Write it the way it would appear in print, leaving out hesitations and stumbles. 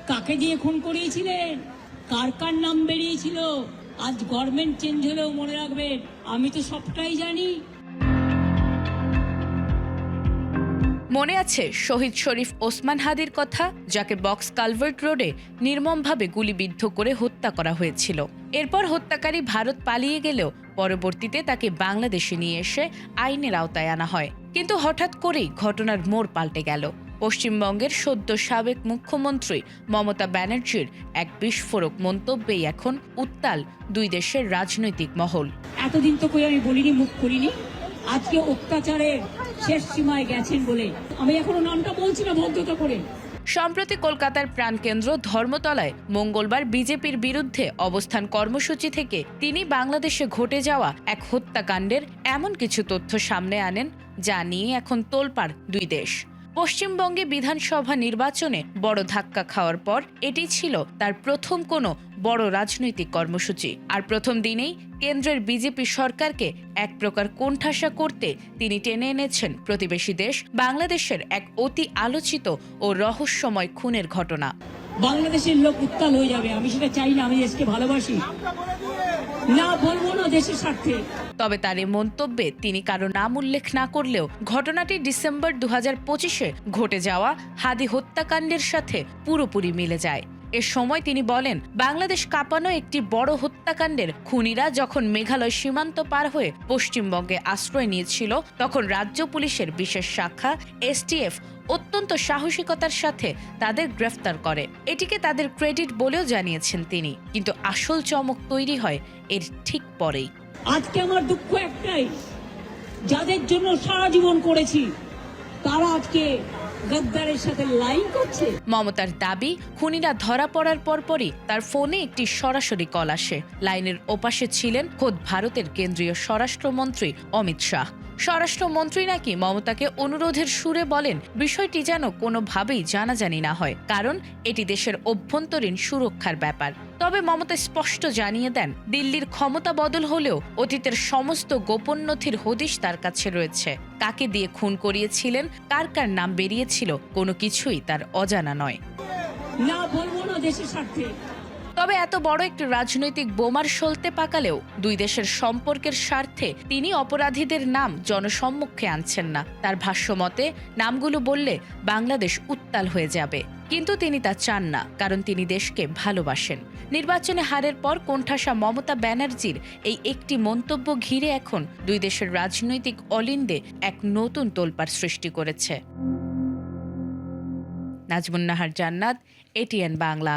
কাকে দিয়ে খুন করিয়েছিলেন, কার কার নাম বেরিয়েছিল। আজ গভর্নমেন্ট চেঞ্জ হলেও মনে রাখবেন, আমি তো সবটাই জানি। মনে আছে শহীদ শরীফ ওসমান হাদির কথা, যাকে বক্স কালভার্ট রোডে নির্মমভাবে গুলিবিদ্ধ করে হত্যা করা হয়েছিল। এরপর হত্যাকারী ভারত পালিয়ে গেলেও পরবর্তীতে তাকে বাংলাদেশে নিয়ে এসে আইনের আওতায় আনা হয়। কিন্তু হঠাৎ করেই ঘটনার মোড় পাল্টে গেল। পশ্চিমবঙ্গের সদ্য সাবেক মুখ্যমন্ত্রী মমতা ব্যানার্জির এক বিস্ফোরক মন্তব্যেই এখন উত্তাল দুই দেশের রাজনৈতিক মহল। এতদিন তো কই আমি বলিনি, মুখ করিনি, আজকে অত্যাচারের শেষ সীমায় গেছেন বলে আমি এখনো নামটা বলছি না ভদ্রতা করে। সম্প্রতি কলকাতার প্রাণকেন্দ্র ধর্মতলায় মঙ্গলবার বিজেপির বিরুদ্ধে অবস্থান কর্মসূচি থেকে তিনি বাংলাদেশে ঘটে যাওয়া এক হত্যাকাণ্ডের এমন কিছু তথ্য সামনে আনেন, যা নিয়ে এখন তোলপাড় দুই দেশ। পশ্চিমবঙ্গে বিধানসভা নির্বাচনে বড় ধাক্কা খাওয়ার পর এটি ছিল তার প্রথম কোনো বড় রাজনৈতিক কর্মসূচি। আর প্রথম দিনেই কেন্দ্রের বিজেপি সরকারকে এক প্রকার কোণঠাসা করতে তিনি টেনে এনেছেন প্রতিবেশী দেশ বাংলাদেশের এক অতি আলোচিত ও রহস্যময় খুনের ঘটনা। বাংলাদেশের লোক উত্তাল হয়ে যাবে, আমি সেটা চাই না। আমি দেশকে ভালোবাসি, না বলবো না দেশের স্বার্থে। তবে তার এই মন্তব্যে তিনি কারো নাম উল্লেখ না করলেও ঘটনাটি ডিসেম্বর 2025-এ ঘটে যাওয়া হাদি হত্যাকাণ্ডের সাথে পুরোপুরি মিলে যায়। এ সময় তিনি বলেন, বাংলাদেশ কাঁপানো একটি বড় হত্যাকাণ্ডের খুনিরা যখন মেঘালয় সীমান্ত পার হয়ে পশ্চিমবঙ্গে আশ্রয় নিয়েছিল, তখন রাজ্য পুলিশের বিশেষ শাখা এসটিএফ অত্যন্ত সাহসিকতার সাথে তাদের গ্রেফতার করে। এটিকে তাদের ক্রেডিট বলেও জানিয়েছেন তিনি। কিন্তু আসল চমক তৈরি হয় এর ঠিক পরেই। আজকে আমার দুঃখ একটাই, যাদের জন্য সারা জীবন করেছি তারা আজকে গদ্দারের সাথে লাইন করছে। মমতার দাবি, খুনিরা ধরা পড়ার পরপরই তার ফোনে একটি সরাসরি কল আসে। লাইনের ওপাশে ছিলেন খোদ ভারতের কেন্দ্রীয় স্বরাষ্ট্রমন্ত্রী অমিত শাহ। স্বরাষ্ট্রমন্ত্রী নাকি মমতাকে অনুরোধের সুরে বলেন বিষয়টি যেন কোনোভাবেই জানাজানি না হয়, কারণ এটি দেশের অভ্যন্তরীণ সুরক্ষার ব্যাপার। তবে মমতা স্পষ্ট জানিয়ে দেন, দিল্লির ক্ষমতা বদল হলেও অতীতের সমস্ত গোপন নথির হদিশ তার কাছে রয়েছে। কাকে দিয়ে খুন করিয়েছিলেন, কার কার নাম বেরিয়েছিল, কোনো কিছুই তার অজানা নয়। না বলবো না দেশের স্বার্থে। তবে এত বড় একটি রাজনৈতিক বোমার সলতে পাকালেও দুই দেশের সম্পর্কের স্বার্থে তিনি অপরাধীদের নাম জনসম্মুখে আনছেন না। তার ভাষ্যমতে, নামগুলো বললে বাংলাদেশ উত্তাল হয়ে যাবে, কিন্তু তিনি তা চান না, কারণ তিনি দেশকে ভালোবাসেন। নির্বাচনে হারের পর কোণঠাসা মমতা ব্যানার্জির এই একটি মন্তব্য ঘিরে এখন দুই দেশের রাজনৈতিক অলিন্দে এক নতুন তোলপাড় সৃষ্টি করেছে। নাজমুন নাহার জান্নাত, এটিএন বাংলা।